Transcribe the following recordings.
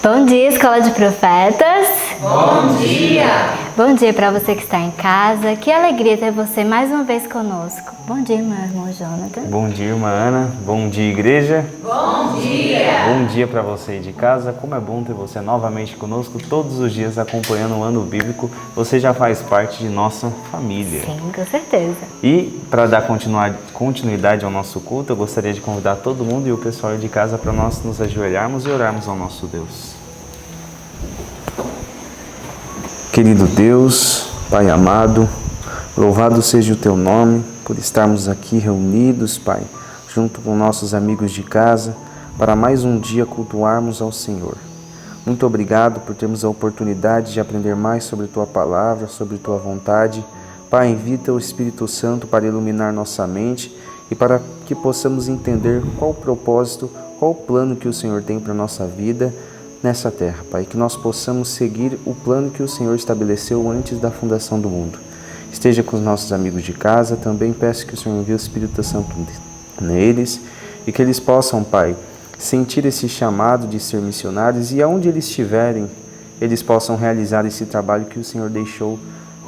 Bom dia, Escola de Profetas. Bom dia! Bom dia para você que está em casa. Que alegria ter você mais uma vez conosco. Bom dia, meu irmão Jonathan. Bom dia, irmã Ana. Bom dia, igreja. Bom dia! Bom dia para você aí de casa. Como é bom ter você novamente conosco todos os dias acompanhando o ano bíblico. Você já faz parte de nossa família. Sim, com certeza. E para dar continuidade ao nosso culto, eu gostaria de convidar todo mundo e o pessoal de casa para nós nos ajoelharmos e orarmos ao nosso Deus. Querido Deus, Pai amado, louvado seja o Teu nome por estarmos aqui reunidos, Pai, junto com nossos amigos de casa, para mais um dia cultuarmos ao Senhor. Muito obrigado por termos a oportunidade de aprender mais sobre Tua palavra, sobre Tua vontade. Pai, envia Teu Espírito Santo para iluminar nossa mente e para que possamos entender qual o propósito, qual o plano que o Senhor tem para a nossa vida nessa terra, Pai, que nós possamos seguir o plano que o Senhor estabeleceu antes da fundação do mundo. Esteja com os nossos amigos de casa, também peço que o Senhor envie o Espírito Santo neles e que eles possam, Pai, sentir esse chamado de ser missionários e aonde eles estiverem, eles possam realizar esse trabalho que o Senhor deixou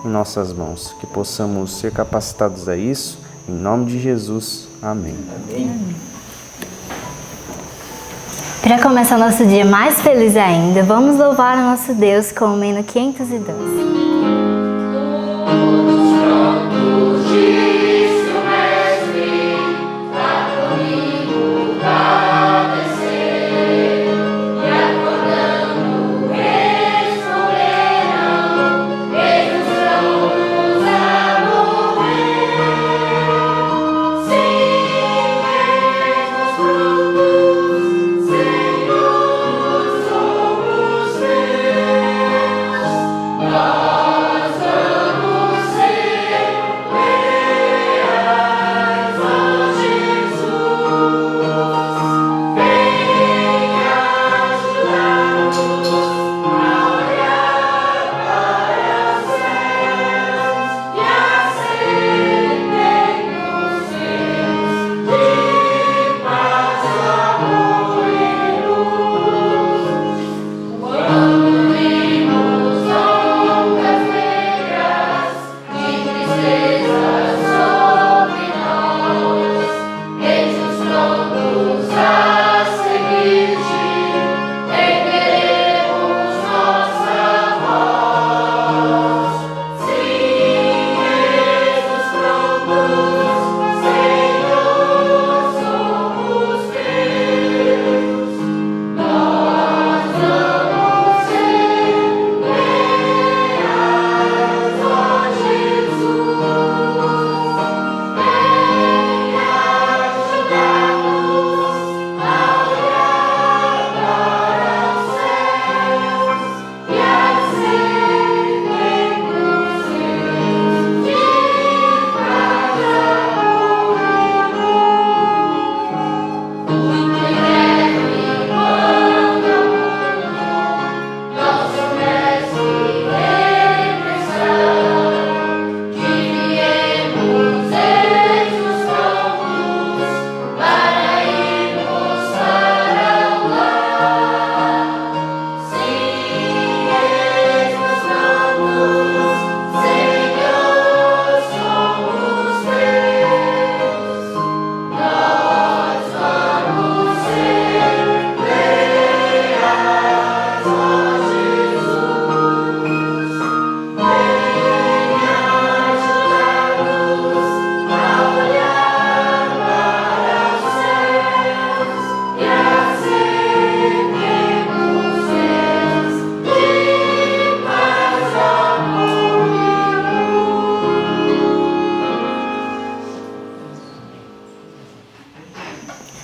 em nossas mãos, que possamos ser capacitados a isso, em nome de Jesus. Amém. Amém. Para começar nosso dia mais feliz ainda, vamos louvar o nosso Deus com o hino 512.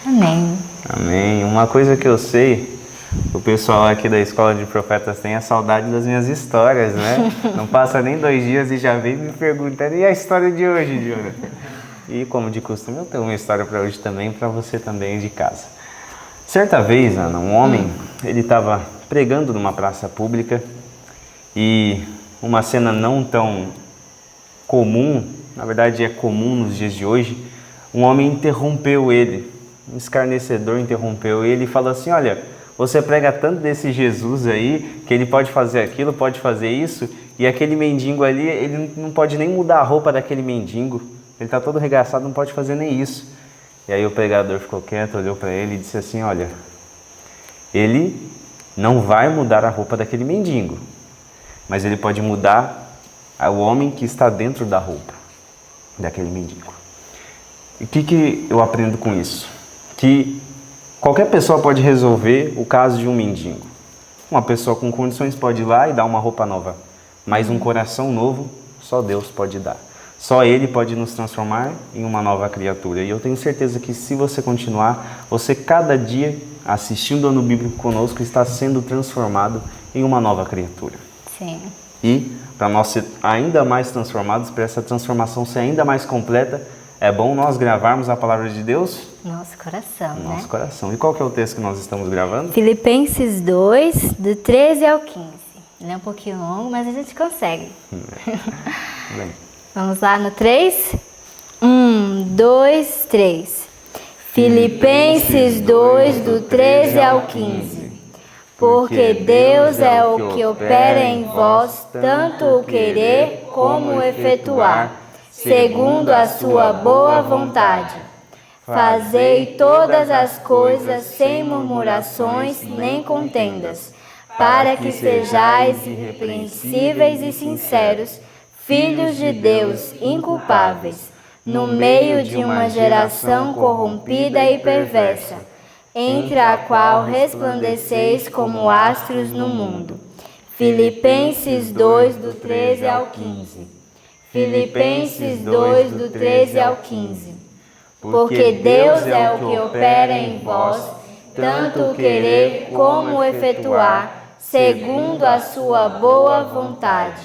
Amém. Amém. Uma coisa que eu sei, o pessoal aqui da Escola de Profetas tem a saudade das minhas histórias, né? Não passa nem 2 dias e já vem me perguntando, e a história de hoje, Jonathan? E como de costume, eu tenho uma história para hoje também, para você também de casa. Certa vez, Ana, um homem, ele estava pregando numa praça pública e uma cena não tão comum, na verdade é comum nos dias de hoje, um homem interrompeu ele, um escarnecedor interrompeu ele e falou assim: olha, Você prega tanto desse Jesus aí, que ele pode fazer aquilo, pode fazer isso, e aquele mendigo ali, ele não pode nem mudar a roupa daquele mendigo. Ele está todo arregaçado, não pode fazer nem isso. E aí o pregador ficou quieto, olhou para ele e disse assim, olha, ele não vai mudar a roupa daquele mendigo, mas ele pode mudar o homem que está dentro da roupa daquele mendigo. E o que eu aprendo com isso? Que qualquer pessoa pode resolver o caso de um mendigo. Uma pessoa com condições pode ir lá e dar uma roupa nova, mas um coração novo só Deus pode dar. Só Ele pode nos transformar em uma nova criatura. E eu tenho certeza que se você continuar, você cada dia assistindo o Ano Bíblico conosco está sendo transformado em uma nova criatura. Sim. E para nós ser ainda mais transformados, para essa transformação ser ainda mais completa, é bom nós gravarmos a palavra de Deus Nosso coração, no né? nosso coração. E qual que é o texto que nós estamos gravando? Filipenses 2, do 13 ao 15. Ele é um pouquinho longo, mas a gente consegue. Bem. Vamos lá no 3? 1, 2, 3. Filipenses 2, do 13 ao 15. Porque Deus é o que opera em vós, tanto o querer como o efetuar, segundo a sua boa vontade. Fazei todas as coisas sem murmurações nem contendas, para que sejais irrepreensíveis e sinceros, filhos de Deus, inculpáveis, no meio de uma geração corrompida e perversa, entre a qual resplandeceis como astros no mundo. Filipenses 2, do 13 ao 15. Filipenses 2, do 13 ao 15. Porque Deus é o que opera em vós, tanto o querer como o efetuar, segundo a sua boa vontade.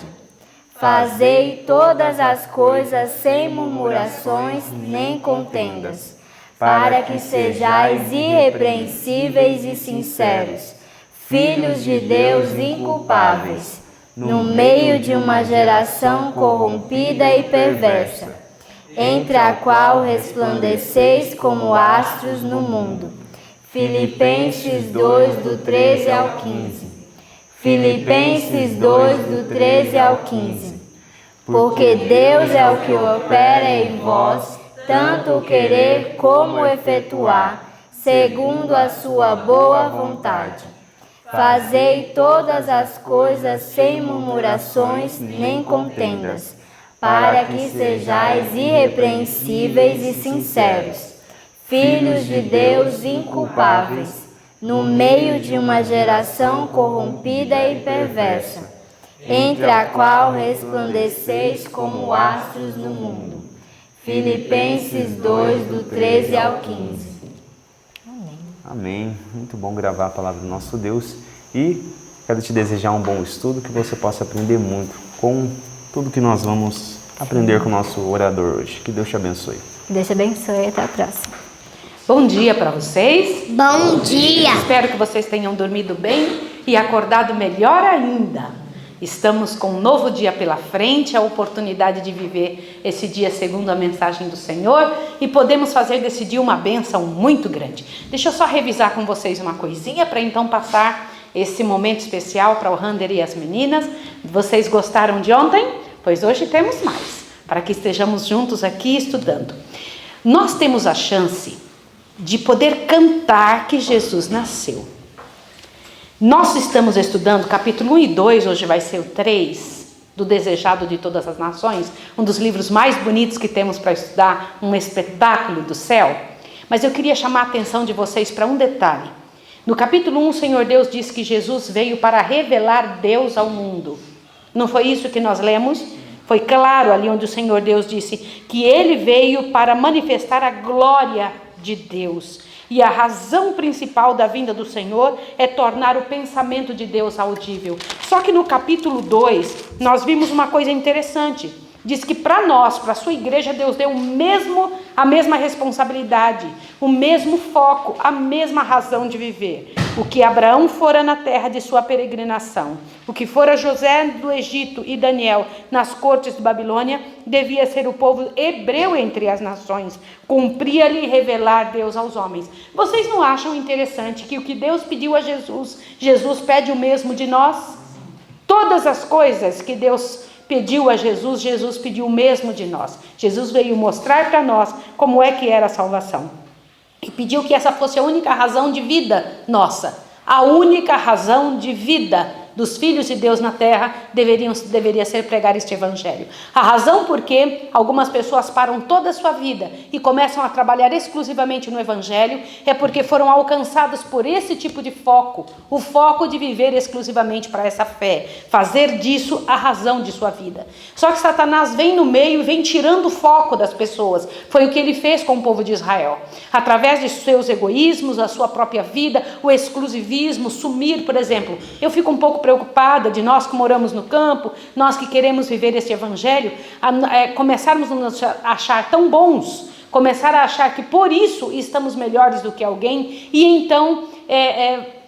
Fazei todas as coisas sem murmurações nem contendas, para que sejais irrepreensíveis e sinceros, filhos de Deus inculpáveis, no meio de uma geração corrompida e perversa, entre a qual resplandeceis como astros no mundo. Filipenses 2, do 13 ao 15. Filipenses 2, do 13 ao 15. Porque Deus é o que opera em vós, tanto o querer como o efetuar, segundo a sua boa vontade. Fazei todas as coisas sem murmurações nem contendas, para que sejais irrepreensíveis e sinceros, filhos de Deus inculpáveis, no meio de uma geração corrompida e perversa, entre a qual resplandeceis como astros no mundo. Filipenses 2, do 13 ao 15. Amém. Amém. Muito bom gravar a palavra do nosso Deus e quero te desejar um bom estudo, que você possa aprender muito com tudo que nós vamos aprender com o nosso orador hoje. Que Deus te abençoe. Deus te abençoe e até a próxima. Bom dia para vocês. Bom dia! Espero que vocês tenham dormido bem e acordado melhor ainda. Estamos com um novo dia pela frente, a oportunidade de viver esse dia segundo a mensagem do Senhor e podemos fazer desse dia uma bênção muito grande. Deixa eu só revisar com vocês uma coisinha para então passar esse momento especial para o Rander e as meninas. Vocês gostaram de ontem? Pois hoje temos mais, para que estejamos juntos aqui estudando. Nós temos a chance de poder cantar que Jesus nasceu. Nós estamos estudando capítulo 1 e 2, hoje vai ser o 3, do Desejado de Todas as Nações, um dos livros mais bonitos que temos para estudar, um espetáculo do céu. Mas eu queria chamar a atenção de vocês para um detalhe. No capítulo 1, o Senhor Deus diz que Jesus veio para revelar Deus ao mundo. Não foi isso que nós lemos? Foi claro ali onde o Senhor Deus disse que Ele veio para manifestar a glória de Deus. E a razão principal da vinda do Senhor é tornar o pensamento de Deus audível. Só que no capítulo 2, nós vimos uma coisa interessante. diz que para nós, para a sua igreja, Deus deu a mesma responsabilidade, o mesmo foco, a mesma razão de viver. O que Abraão fora na terra de sua peregrinação, o que fora José do Egito e Daniel nas cortes de Babilônia, devia ser o povo hebreu entre as nações. Cumpria-lhe revelar Deus aos homens. Vocês não acham interessante que o que Deus pediu a Jesus, Jesus pede o mesmo de nós? Todas as coisas que Deus pediu a Jesus, Jesus pediu o mesmo de nós. Jesus veio mostrar para nós como é que era a salvação. E pediu que essa fosse a única razão de vida nossa. A única razão de vida dos filhos de Deus na terra deveria ser pregar este evangelho. A razão por que algumas pessoas param toda a sua vida e começam a trabalhar exclusivamente no evangelho é porque foram alcançados por esse tipo de foco, o foco de viver exclusivamente para essa fé, fazer disso a razão de sua vida. Só que Satanás vem no meio e vem tirando o foco das pessoas. Foi o que ele fez com o povo de Israel. Através de seus egoísmos, a sua própria vida, o exclusivismo, sumir, por exemplo. Eu fico um pouco preocupada de nós que moramos no campo, nós que queremos viver este evangelho, começarmos a nos achar tão bons, começar a achar que por isso estamos melhores do que alguém, e então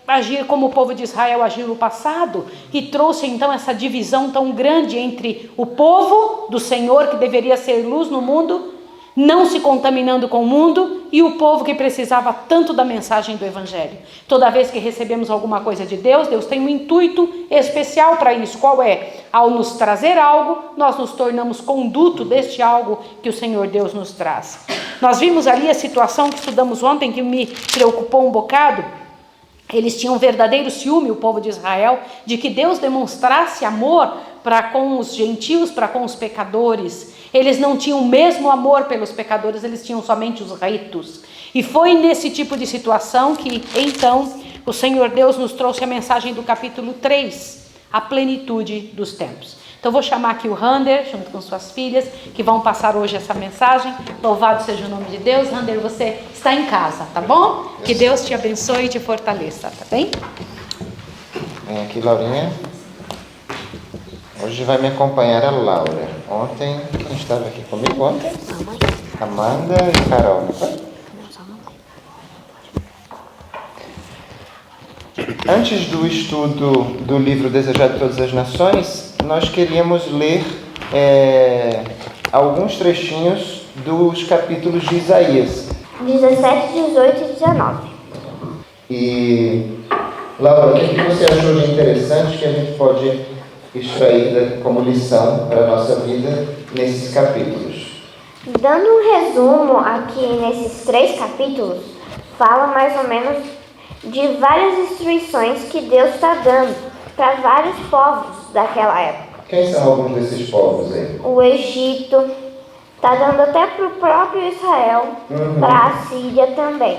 agir como o povo de Israel agiu no passado, e trouxe então essa divisão tão grande entre o povo do Senhor, que deveria ser luz no mundo, não se contaminando com o mundo, e o povo que precisava tanto da mensagem do evangelho. Toda vez que recebemos alguma coisa de Deus, Deus tem um intuito especial para isso. Qual é? Ao nos trazer algo, nós nos tornamos conduto deste algo que o Senhor Deus nos traz. Nós vimos ali a situação que estudamos ontem, que me preocupou um bocado. Eles tinham um verdadeiro ciúme, o povo de Israel, de que Deus demonstrasse amor para com os gentios, para com os pecadores. Eles não tinham o mesmo amor pelos pecadores, eles tinham somente os ritos. E foi nesse tipo de situação que, então, o Senhor Deus nos trouxe a mensagem do capítulo 3, a plenitude dos tempos. Então, vou chamar aqui o Rander, junto com suas filhas, que vão passar hoje essa mensagem. Louvado seja o nome de Deus. Rander, você está em casa, tá bom? Que Deus te abençoe e te fortaleça, tá bem? Vem aqui, Laurinha. Hoje vai me acompanhar a Laura. Ontem, quem estava aqui comigo ontem? Amanda e Carol. Antes do estudo do livro Desejado de Todas as Nações, nós queríamos ler alguns trechinhos dos capítulos de Isaías. 17, 18 e 19. E, Laura, o que você achou de interessante que a gente pode extrair como lição para a nossa vida nesses capítulos? Dando um resumo aqui nesses 3 capítulos, fala mais ou menos de várias instruções que Deus está dando para vários povos daquela época. Quem são alguns desses povos aí? O Egito, está dando até para o próprio Israel, para a Síria também.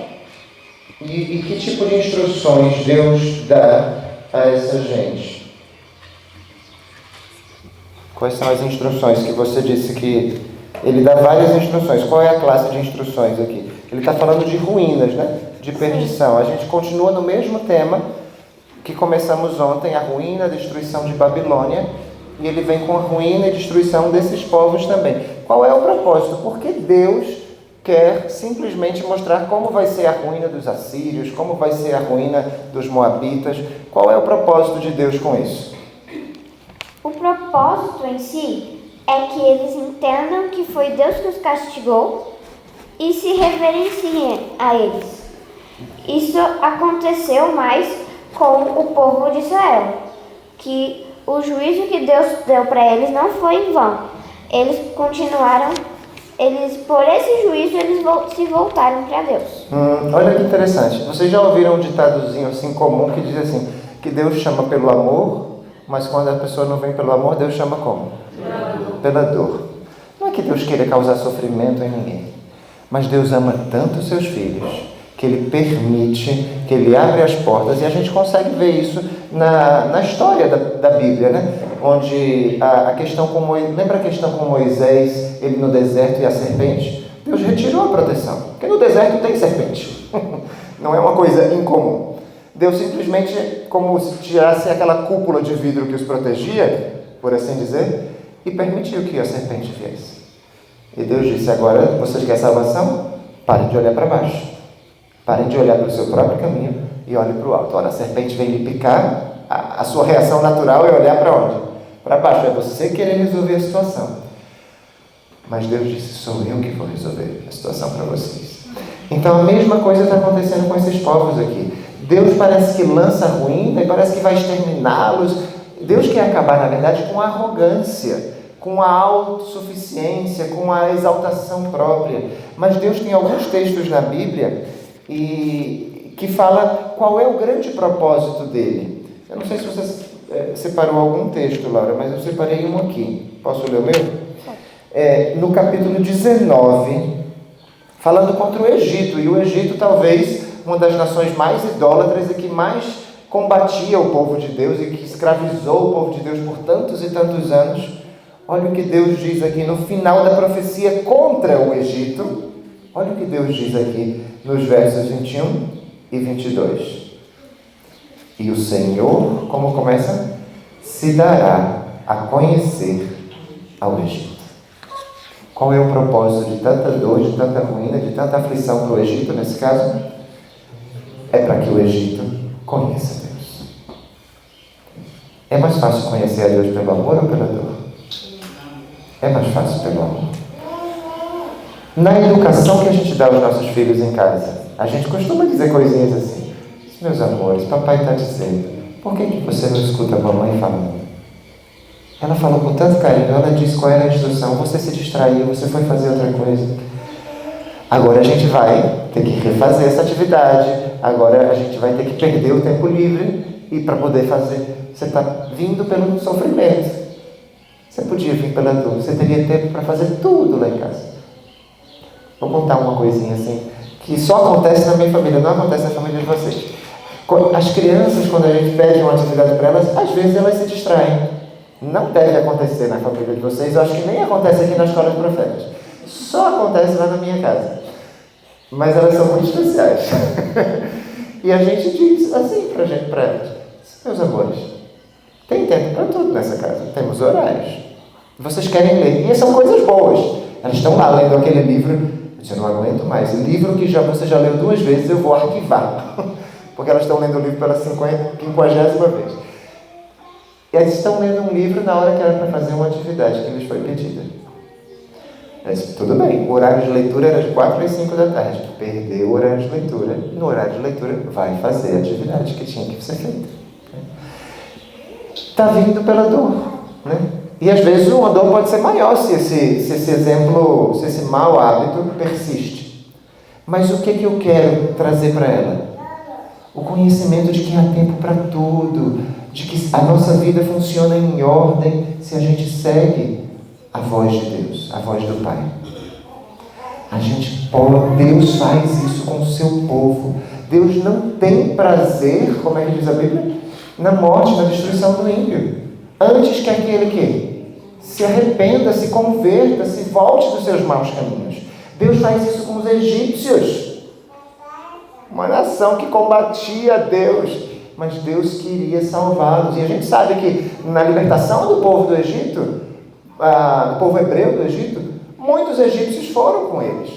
E que tipo de instruções Deus dá a essa gente? Quais são as instruções que você disse que ele dá várias instruções? Qual é a classe de instruções aqui? Ele está falando de ruínas, né? De perdição. A gente continua no mesmo tema que começamos ontem, a ruína, a destruição de Babilônia, e ele vem com a ruína e destruição desses povos também. Qual é o propósito? Porque Deus quer simplesmente mostrar como vai ser a ruína dos assírios, como vai ser a ruína dos moabitas. Qual é o propósito de Deus com isso? O propósito em si é que eles entendam que foi Deus que os castigou e se reverenciem a eles. Isso aconteceu mais com o povo de Israel, que o juízo que Deus deu para eles não foi em vão. Eles continuaram, por esse juízo, eles se voltaram para Deus. Olha que interessante. Vocês já ouviram um ditadozinho assim comum que diz assim, que Deus chama pelo amor, mas quando a pessoa não vem pelo amor, Deus chama como? Pela dor. Não é que Deus queira causar sofrimento em ninguém, mas Deus ama tanto os seus filhos, que Ele permite, que Ele abre as portas, e a gente consegue ver isso na história da Bíblia, né? Onde a questão com Moisés, lembra a questão com Moisés, ele no deserto e a serpente? Deus retirou a proteção, porque no deserto tem serpente, não é uma coisa incomum. Deus simplesmente, como se tirasse aquela cúpula de vidro que os protegia, por assim dizer, e permitiu que a serpente viesse. E Deus disse: agora vocês querem salvação? Parem de olhar para baixo. Parem de olhar para o seu próprio caminho e olhem para o alto. Olha, a serpente vem lhe picar, a sua reação natural é olhar para onde? Para baixo. É você querer resolver a situação. Mas Deus disse: sou eu que vou resolver a situação para vocês. Então a mesma coisa está acontecendo com esses povos aqui. Deus parece que lança ruína e parece que vai exterminá-los. Deus quer acabar, na verdade, com a arrogância, com a autossuficiência, com a exaltação própria. Mas Deus tem alguns textos na Bíblia que fala qual é o grande propósito dele. Eu não sei se você separou algum texto, Laura, mas eu separei um aqui. Posso ler o meu? No capítulo 19, falando contra o Egito. E o Egito, talvez, uma das nações mais idólatras e que mais combatia o povo de Deus e que escravizou o povo de Deus por tantos e tantos anos. Olha o que Deus diz aqui no final da profecia contra o Egito. Olha o que Deus diz aqui nos versos 21 e 22. E o Senhor, como começa? Se dará a conhecer ao Egito. Qual é o propósito de tanta dor, de tanta ruína, de tanta aflição para o Egito, nesse caso? É para que o Egito conheça Deus. É mais fácil conhecer a Deus pelo amor ou pela dor? É mais fácil pelo amor. Na educação que a gente dá aos nossos filhos em casa, a gente costuma dizer coisinhas assim: meus amores, papai está dizendo, por que você não escuta a mamãe falando? Ela falou com tanto carinho, ela disse qual era a instrução, você se distraiu, você foi fazer outra coisa. Agora a gente vai ter que refazer essa atividade, agora a gente vai ter que perder o tempo livre e para poder fazer. Você está vindo pelo sofrimento. Você podia vir pela dor, você teria tempo para fazer tudo lá em casa. Vou contar uma coisinha assim, que só acontece na minha família, não acontece na família de vocês. As crianças, quando a gente pede uma atividade para elas, às vezes elas se distraem. Não deve acontecer na família de vocês, eu acho que nem acontece aqui na escola de profetas. Só acontece lá na minha casa. Mas elas são muito especiais. E a gente diz assim para elas: meus amores, tem tempo para tudo nessa casa, temos horários. Vocês querem ler, e são coisas boas. Elas estão lá lendo aquele livro, eu disse: eu não aguento mais. O livro que você já leu 2 vezes, eu vou arquivar. Porque elas estão lendo o livro pela 50ª vez. E eles estão lendo um livro na hora que era para fazer uma atividade que lhes foi pedida. Eu disse: tudo bem, o horário de leitura era de 4 às 5 da tarde. Perdeu o horário de leitura. No horário de leitura, vai fazer a atividade que tinha que ser feita. Está vindo pela dor, né? E às vezes uma dor pode ser maior se esse mau hábito persiste. Mas o que eu quero trazer para ela? O conhecimento de que há tempo para tudo, de que a nossa vida funciona em ordem se a gente segue a voz de Deus, a voz do Pai. Deus faz isso com o seu povo. Deus não tem prazer, como é que diz a Bíblia? Na morte, na destruição do ímpio. Antes que aquele que se arrependa, se converta, se volte dos seus maus caminhos. Deus faz isso com os egípcios. Uma nação que combatia Deus, mas Deus queria salvá-los. E a gente sabe que na libertação do povo do Egito, do povo hebreu do Egito, muitos egípcios foram com eles.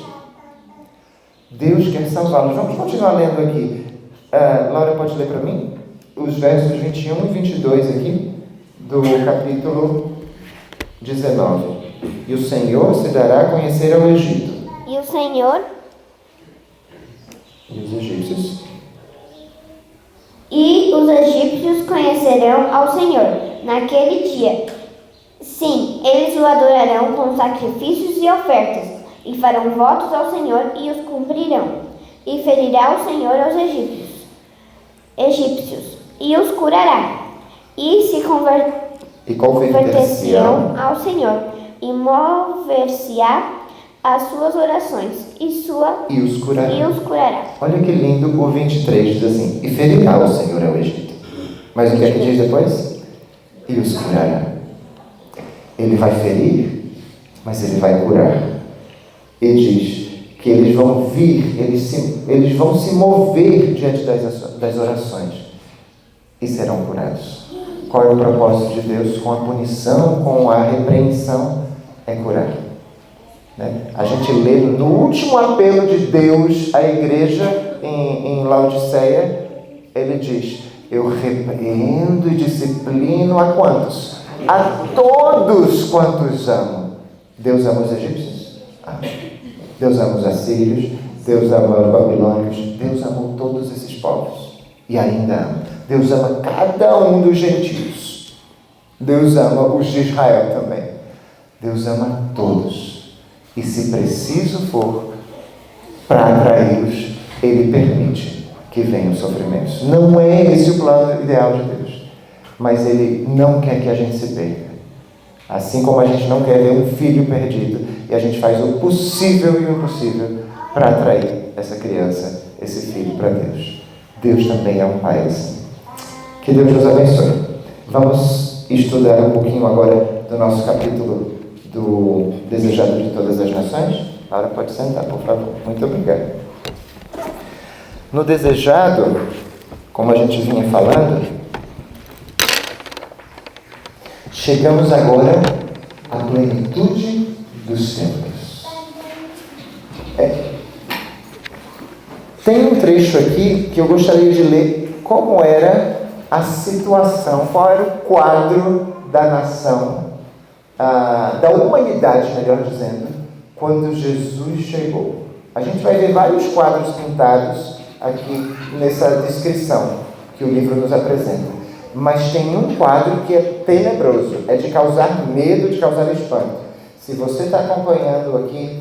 Deus quer salvá-los. Vamos continuar lendo aqui. Laura, pode ler para mim? Os versos 21 e 22 aqui, do capítulo 19. E o Senhor se dará a conhecer ao Egito. E o Senhor... E os egípcios? E os egípcios conhecerão ao Senhor naquele dia. Sim, eles o adorarão com sacrifícios e ofertas, e farão votos ao Senhor e os cumprirão. E ferirá o Senhor aos egípcios, e os curará. E se converter-se-ão ao Senhor, e mover-se-á as suas orações, e os curará. Olha que lindo o 23, diz assim: e ferirá o Senhor ao Egito. Mas o que é que diz depois? E os curará. Ele vai ferir, mas ele vai curar. E diz que eles vão vir, eles vão se mover diante das orações e serão curados. qual é o propósito de Deus com a punição, com a repreensão? É curar. Né? A gente lê no último apelo de Deus à igreja em Laodiceia, ele diz: eu repreendo e disciplino a quantos? A todos quantos amo. Deus ama os egípcios? Deus ama os assírios, Deus ama os babilônios, Deus amou todos esses povos e ainda ama. Deus ama cada um dos gentios. Deus ama os de Israel também. Deus ama todos. E se preciso for, para atraí-los, Ele permite que venham sofrimentos. Não é esse o plano ideal de Deus. Mas Ele não quer que a gente se perca. Assim como a gente não quer ver um filho perdido. E a gente faz o possível e o impossível para atrair essa criança, esse filho para Deus. Deus também é um Pai assim. Que Deus nos abençoe. Vamos estudar um pouquinho agora do nosso capítulo do Desejado de Todas as Nações. Laura, pode sentar, por favor. Muito obrigado. No Desejado, como a gente vinha falando, chegamos agora à plenitude dos tempos. Tem um trecho aqui que eu gostaria de ler como era a situação, qual era o quadro da nação, da humanidade, melhor dizendo, quando Jesus chegou. A gente vai ver vários quadros pintados aqui nessa descrição que o livro nos apresenta. Mas tem um quadro que é tenebroso, é de causar medo, de causar espanto. Se você está acompanhando aqui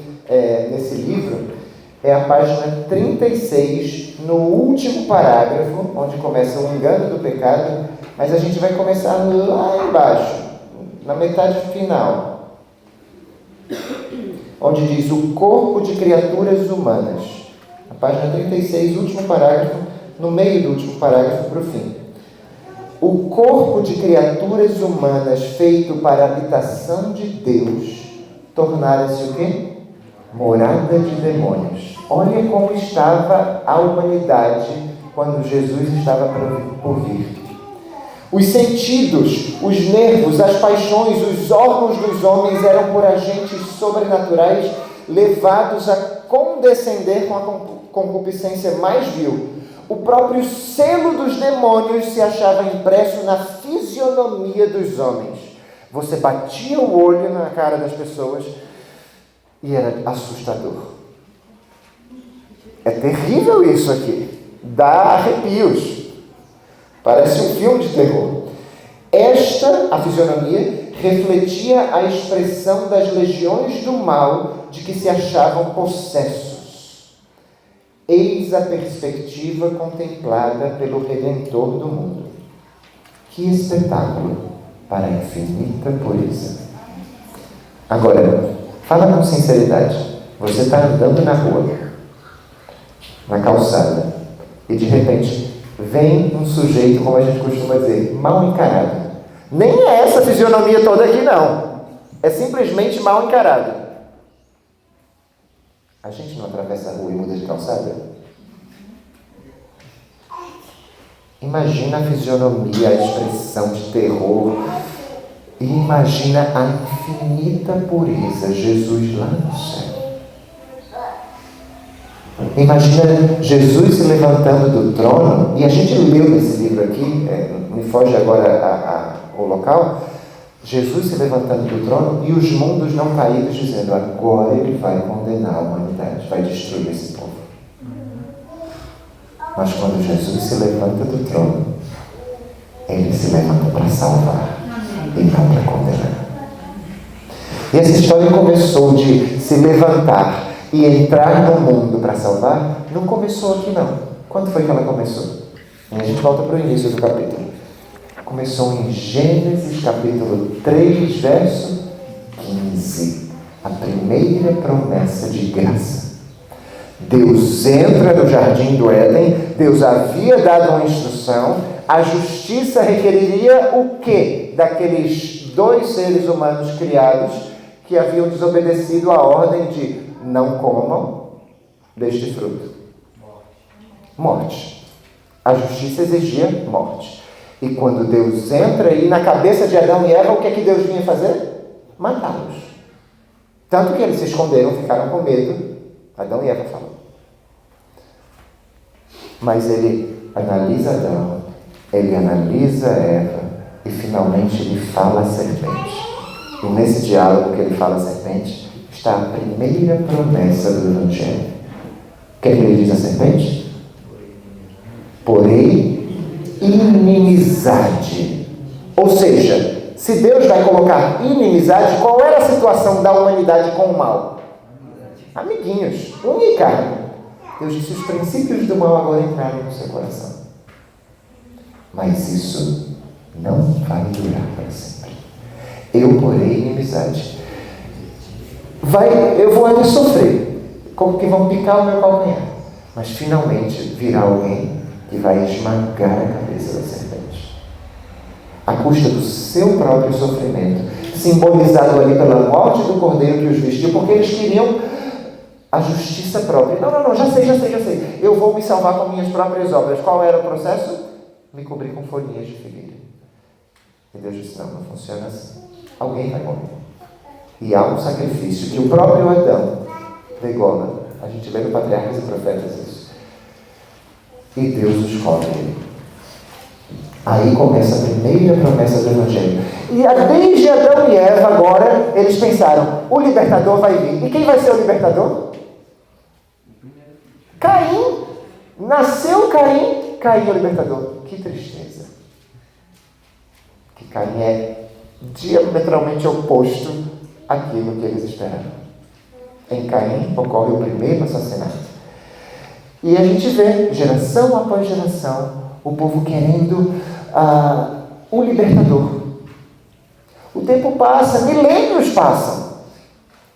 nesse livro, é a página 36, no último parágrafo, onde começa o engano do pecado, mas a gente vai começar lá embaixo, na metade final, onde diz o corpo de criaturas humanas. A página 36, último parágrafo, no meio do último parágrafo para o fim. O corpo de criaturas humanas feito para a habitação de Deus tornara-se o quê? Morada de demônios. Olha como estava a humanidade quando Jesus estava por vir. Os sentidos, os nervos, as paixões, os órgãos dos homens eram por agentes sobrenaturais levados a condescender com a concupiscência mais vil. O próprio selo dos demônios se achava impresso na fisionomia dos homens. Você batia o olho na cara das pessoas e era assustador. É terrível isso aqui. Dá arrepios. Parece um filme de terror. A fisionomia, refletia a expressão das legiões do mal de que se achavam possessos. Eis a perspectiva contemplada pelo Redentor do mundo. Que espetáculo para a infinita pureza. Agora, fala com sinceridade. Você está andando na rua, na calçada, e de repente vem um sujeito, como a gente costuma dizer, mal encarado. Nem é essa fisionomia toda aqui, não. É simplesmente mal encarado. A gente não atravessa a rua e muda de calçada? Imagina a fisionomia, a expressão de terror. E imagina a infinita pureza, Jesus lá no céu. Imagina Jesus se levantando do trono, e a gente leu nesse livro aqui, me foge agora o local, Jesus se levantando do trono e os mundos não caídos dizendo, agora ele vai condenar a humanidade, vai destruir esse povo. Mas quando Jesus se levanta do trono, ele se levanta para salvar e não para condenar. E essa história começou de se levantar e entrar no mundo para salvar, não começou aqui não. Quando foi que ela começou? E a gente volta para o início do capítulo. Começou em Gênesis capítulo 3, verso 15. A primeira promessa de graça. Deus entra no jardim do Éden, Deus havia dado uma instrução, a justiça requeriria o quê? Daqueles dois seres humanos criados que haviam desobedecido a ordem de não comam deste fruto. Morte. A justiça exigia morte. E quando Deus entra aí na cabeça de Adão e Eva, o que é que Deus vinha fazer? Matá-los. Tanto que eles se esconderam, ficaram com medo. Adão e Eva falam. Mas ele analisa Adão, ele analisa Eva e finalmente ele fala à serpente. E nesse diálogo que ele fala à serpente está a primeira promessa do Evangelho. O que é que ele diz à serpente? Porém, inimizade. Ou seja, se Deus vai colocar inimizade, qual era a situação da humanidade com o mal? Amiguinhos, unha e carne. Deus disse, os princípios do mal agora entraram no seu coração. Mas isso não vai durar para sempre. Eu porei inimizade. Eu vou ainda sofrer, como que vão picar o meu calcanhar. Mas finalmente virá alguém que vai esmagar a cabeça da serpente. À custa do seu próprio sofrimento, simbolizado ali pela morte do cordeiro que os vestiu, porque eles queriam a justiça própria. Não, já sei. Eu vou me salvar com minhas próprias obras. Qual era o processo? Me cobrir com folhinhas de figueira. E Deus disse, não funciona assim. Alguém vai morrer. E há um sacrifício que o próprio Adão degola. A gente lê no Patriarcas e Profetas isso. E Deus os cobre. Aí começa a primeira promessa do Evangelho. E desde Adão e Eva agora, eles pensaram, o libertador vai vir. E quem vai ser o libertador? Caim. Nasceu Caim, Caim é o libertador. Que tristeza. Que Caim é diametralmente oposto àquilo que eles esperavam. Em Caim ocorre o primeiro assassinato. E a gente vê, geração após geração, o povo querendo um libertador. O tempo passa, milênios passam.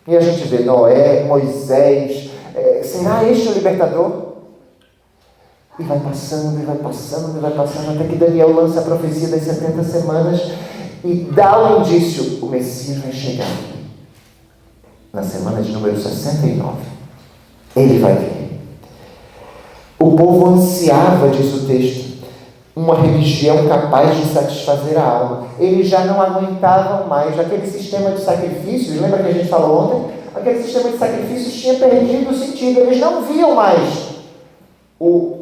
E a gente vê Noé, Moisés, será este o libertador? E vai passando, até que Daniel lança a profecia das 70 semanas e dá o indício, o Messias vai chegar. Na semana de número 69. Ele vai vir. O povo ansiava, diz o texto, uma religião capaz de satisfazer a alma. Eles já não aguentavam mais aquele sistema de sacrifícios. Lembra que a gente falou ontem? Aquele sistema de sacrifícios tinha perdido o sentido. Eles não viam mais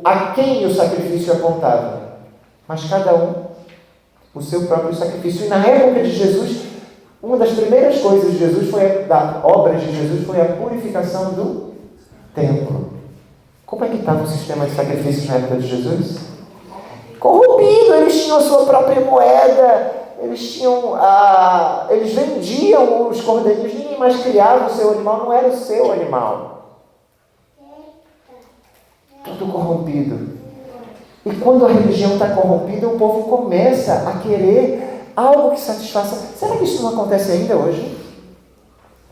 a quem o sacrifício apontava, mas cada um o seu próprio sacrifício. E na época de Jesus, uma das primeiras coisas de Jesus da obra de Jesus foi a purificação do templo. Como é que estava o sistema de sacrifícios na época de Jesus? Corrompido. Eles tinham a sua própria moeda, eles vendiam os cordeirinhos, ninguém mais criava o seu animal, não era o seu animal. Tudo corrompido. E quando a religião está corrompida, o povo começa a querer algo que satisfaça. Será que isso não acontece ainda hoje?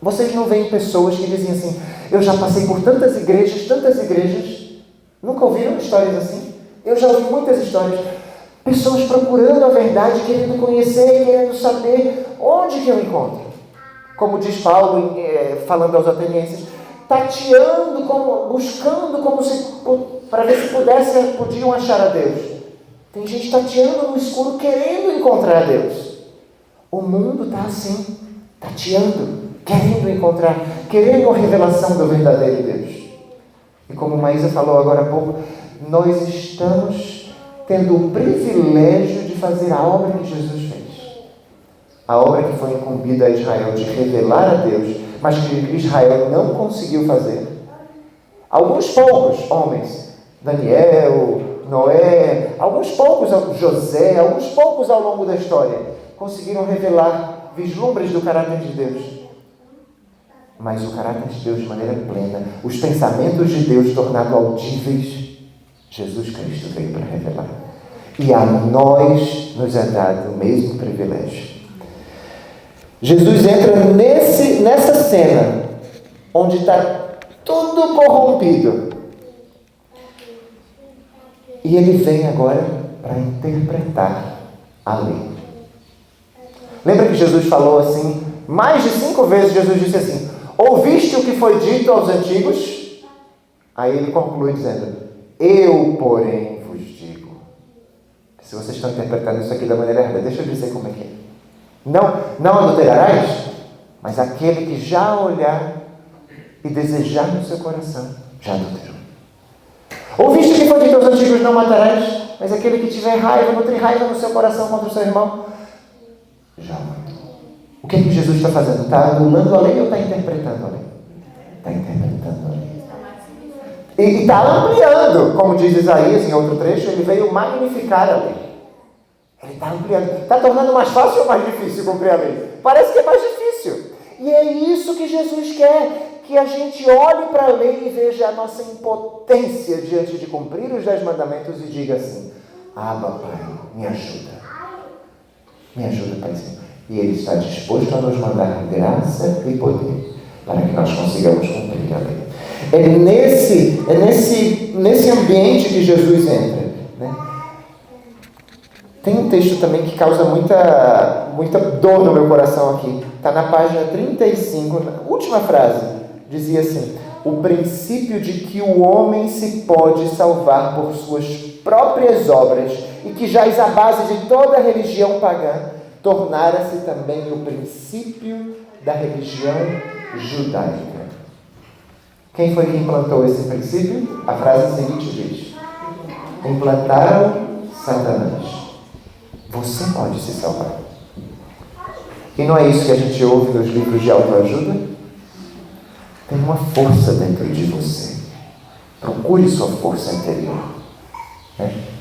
Vocês não veem pessoas que dizem assim, eu já passei por tantas igrejas, nunca ouviram histórias assim? Eu já ouvi muitas histórias. Pessoas procurando a verdade, querendo conhecer, querendo saber onde que eu encontro. Como diz Paulo, falando aos atenienses, tateando, buscando para ver se podiam achar a Deus. Tem gente tateando no escuro, querendo encontrar a Deus. O mundo está assim, tateando, querendo encontrar, querendo a revelação do verdadeiro Deus. E como Maísa falou agora há pouco, nós estamos tendo o privilégio de fazer a obra que Jesus fez. A obra que foi incumbida a Israel de revelar a Deus, mas que Israel não conseguiu fazer. Alguns poucos homens, Daniel, Noé, alguns poucos, José, alguns poucos ao longo da história, conseguiram revelar vislumbres do caráter de Deus. Mas o caráter de Deus de maneira plena, os pensamentos de Deus tornados audíveis, Jesus Cristo veio para revelar. E a nós nos é dado o mesmo privilégio. Jesus entra nessa cena, onde está tudo corrompido. E ele vem agora para interpretar a lei. Lembra que Jesus falou assim, mais de 5 vezes Jesus disse assim, ouviste o que foi dito aos antigos? Aí ele conclui dizendo, eu, porém, vos digo. Se vocês estão interpretando isso aqui da maneira errada, deixa eu dizer como é que é. Não adulterarás, mas aquele que já olhar e desejar no seu coração, já adulterou. Ouviste que foi dito aos antigos, não matarás, mas aquele que tiver raiva, nutrir raiva no seu coração contra o seu irmão, já matou. O que é que Jesus está fazendo? Está anulando a lei ou está interpretando a lei? Está interpretando a lei. E está ampliando, como diz Isaías em outro trecho, ele veio magnificar a lei. Ele está ampliando. Está tornando mais fácil ou mais difícil cumprir a lei? Parece que é mais difícil. E é isso que Jesus quer, que a gente olhe para a lei e veja a nossa impotência diante de cumprir os 10 mandamentos e diga assim: Abba, Pai, me ajuda. Me ajuda, Paizinho. E Ele está disposto a nos mandar graça e poder para que nós consigamos cumprir a lei. É nesse ambiente que Jesus entra, né? Tem um texto também que causa muita dor no meu coração aqui. Está na página 35, na última frase. Dizia assim: o princípio de que o homem se pode salvar por suas próprias obras e que jaz a base de toda a religião pagã, tornara-se também o princípio da religião judaica. Quem foi que implantou esse princípio? A frase seguinte diz: implantaram Satanás. Você pode se salvar. E não é isso que a gente ouve nos livros de autoajuda? Tem uma força dentro de você. Procure sua força interior.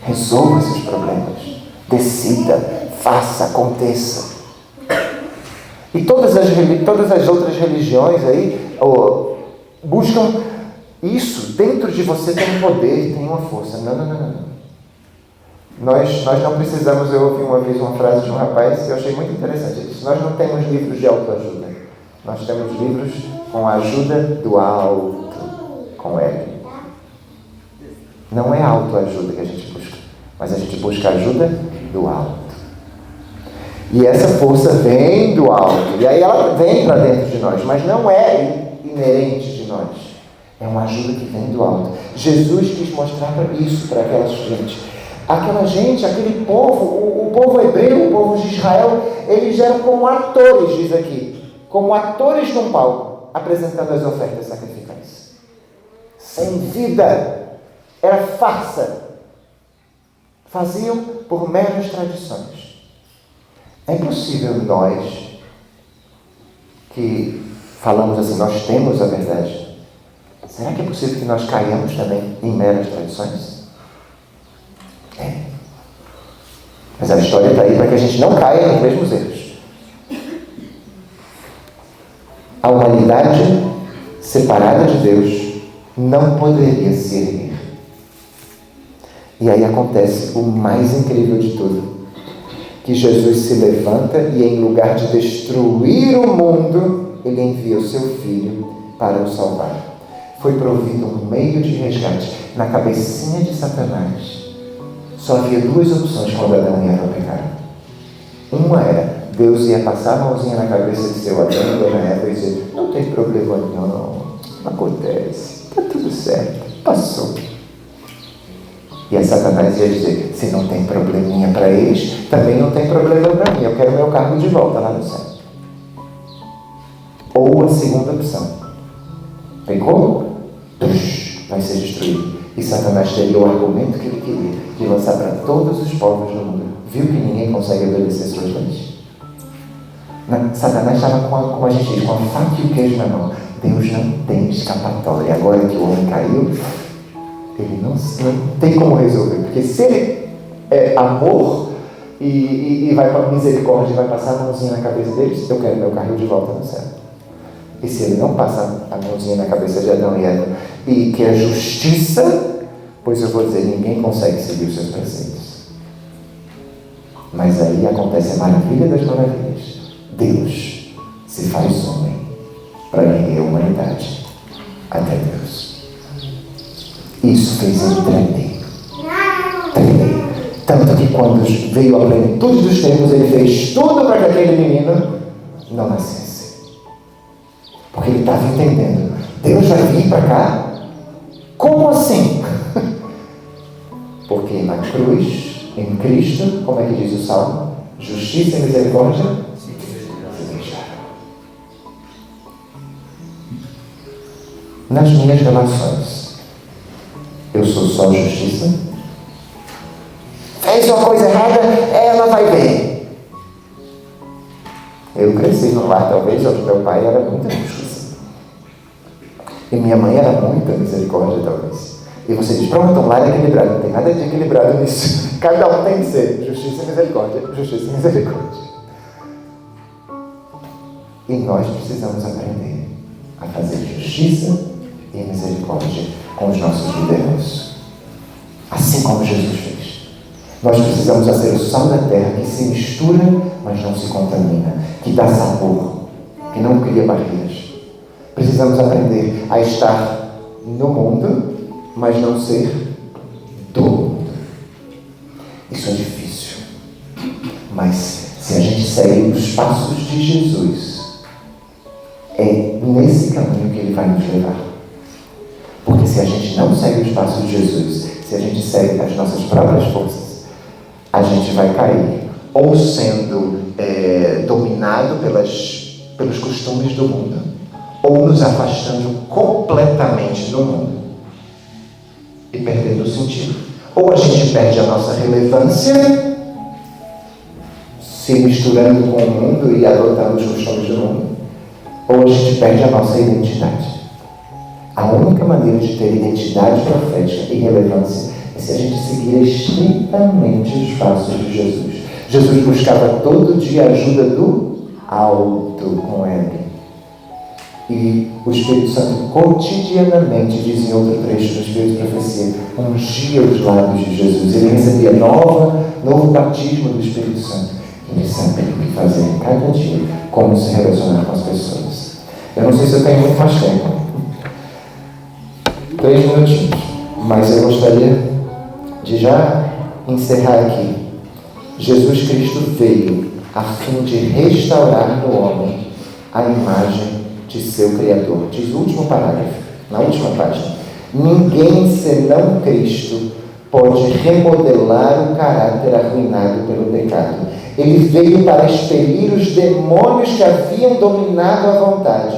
Resolva seus problemas. Decida, faça, aconteça. E todas as outras religiões aí buscam isso. Dentro de você tem um poder, tem uma força. Não. Nós não precisamos. Eu ouvi uma vez uma frase de um rapaz que eu achei muito interessante. Ele disse: nós não temos livros de autoajuda. Nós temos livros com a ajuda do alto, com L. Não é autoajuda que a gente busca, mas a gente busca a ajuda do alto. E essa força vem do alto. E aí ela vem para dentro de nós, mas não é inerente de nós. É uma ajuda que vem do alto. Jesus quis mostrar isso para aquela gente. Aquela gente, aquele povo, o povo hebreu, o povo de Israel, eles eram como atores, diz aqui, como atores num palco, apresentando as ofertas sacrificais. Sem vida, era farsa. Faziam por meras tradições. É impossível nós, que falamos assim, nós temos a verdade, será que é possível que nós caiamos também em meras tradições? Mas a história está aí para que a gente não caia nos mesmos erros. A humanidade separada de Deus não poderia se erguer. E aí acontece o mais incrível de tudo, que Jesus se levanta e, em lugar de destruir o mundo, Ele envia o seu Filho para o salvar. Foi provido um meio de resgate. Na cabecinha de Satanás só havia 2 opções quando Adão e Eva pecaram. Uma era: Deus ia passar a mãozinha na cabeça de seu Adão e Dona Eva e dizer: não tem problema não, acontece, está tudo certo, passou. E a Satanás ia dizer: se não tem probleminha para eles, também não tem problema para mim, eu quero meu carro de volta lá no céu. Ou a segunda opção: pecou? Vai ser destruído. E Satanás teria o argumento que ele queria, de lançar para todos os povos do mundo. Viu que ninguém consegue obedecer suas leis? Satanás estava como a gente diz, com a faca e o queijo na mão. Deus não tem escapatória. Agora que o homem caiu, ele não tem como resolver. Porque se ele é amor e vai para misericórdia e vai passar a mãozinha na cabeça deles, eu quero meu carro de volta no céu. E se ele não passa a mãozinha na cabeça de Adão e Eva e que é justiça, pois eu vou dizer, ninguém consegue seguir os seus preceitos. Mas aí acontece a maravilha das maravilhas. Deus se faz homem para erguer a humanidade até Deus. Isso fez ele tremer. Tanto que quando veio a plenitude dos tempos, ele fez tudo para que aquele menino não nascesse. Porque ele estava entendendo. Deus vai vir para cá? Como assim? Porque na cruz em Cristo, como é que diz o Salmo? Justiça e misericórdia se deixaram. Nas minhas relações, eu sou só justiça? Fez uma coisa errada, ela vai ver. Eu cresci num lar, talvez, onde meu pai era muita justiça. E minha mãe era muita misericórdia, talvez. E você diz, pronto, um lar equilibrado. Não tem nada de equilibrado nisso. Cada um tem que ser justiça e misericórdia. Justiça e misericórdia. E nós precisamos aprender a fazer justiça e misericórdia com os nossos lideranços. Assim como Jesus fez. Nós precisamos ser o sal da terra que se mistura, mas não se contamina. Que dá sabor, que não cria barreiras. Precisamos aprender a estar no mundo, mas não ser do mundo. Isso é difícil. Mas se a gente segue os passos de Jesus, é nesse caminho que Ele vai nos levar. Porque se a gente não segue os passos de Jesus, se a gente segue as nossas próprias forças, a gente vai cair ou sendo dominado pelos costumes do mundo, ou nos afastando completamente do mundo e perdendo o sentido. Ou a gente perde a nossa relevância, se misturando com o mundo e adotando os costumes do mundo, ou a gente perde a nossa identidade. A única maneira de ter identidade profética e relevância é se a gente seguir estritamente os passos de Jesus. Jesus buscava todo dia a ajuda do alto com ele. E o Espírito Santo cotidianamente, diz em outro trecho do Espírito de Profecia, ungia os lábios de Jesus. Ele recebia novo batismo do Espírito Santo. Ele sabia o que fazer em cada dia, como se relacionar com as pessoas. Eu não sei se eu tenho muito mais tempo. 3 minutinhos. Mas eu gostaria de já encerrar aqui. Jesus Cristo veio a fim de restaurar no homem a imagem de seu Criador. Diz o último parágrafo, na última página. Ninguém senão Cristo pode remodelar o caráter arruinado pelo pecado. Ele veio para expelir os demônios que haviam dominado a vontade.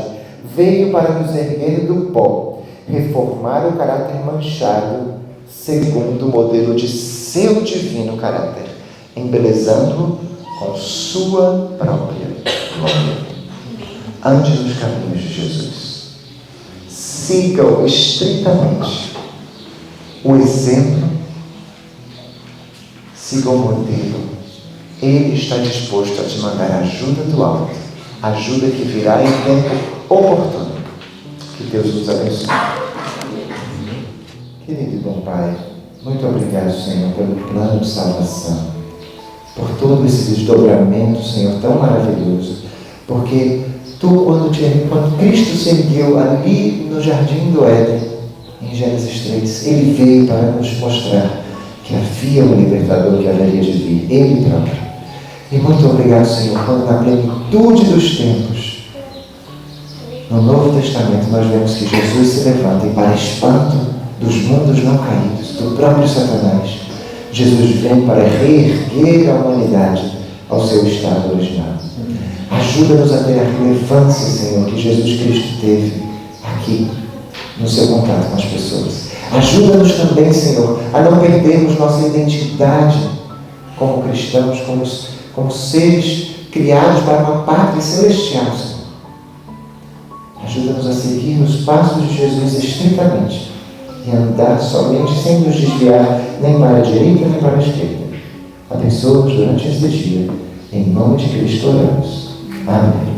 Veio para nos erguer do pó, reformar o caráter manchado segundo o modelo de seu divino caráter, embelezando-o com sua própria glória. Ande nos caminhos de Jesus. Sigam estritamente o exemplo, sigam o modelo. Ele está disposto a te mandar ajuda do alto, ajuda que virá em tempo oportuno. Que Deus nos abençoe. Querido e bom Pai, muito obrigado, Senhor, pelo plano de salvação, por todo esse desdobramento, Senhor, tão maravilhoso, porque quando Cristo se ergueu ali no Jardim do Éden, em Gênesis 3, Ele veio para nos mostrar que havia um libertador que haveria de vir, Ele próprio. E muito obrigado, Senhor, quando na plenitude dos tempos, no Novo Testamento, nós vemos que Jesus se levanta e, para espanto dos mundos não caídos, do próprio Satanás, Jesus vem para reerguer a humanidade ao seu estado original. Ajuda-nos a ter a relevância, Senhor, que Jesus Cristo teve aqui, no seu contato com as pessoas. Ajuda-nos também, Senhor, a não perdermos nossa identidade como cristãos, como seres criados para uma pátria celestial, Senhor. Ajuda-nos a seguir nos passos de Jesus estritamente e andar somente sem nos desviar nem para a direita nem para a esquerda. Abençoa-nos durante este dia. Em nome de Cristo oramos. Amém.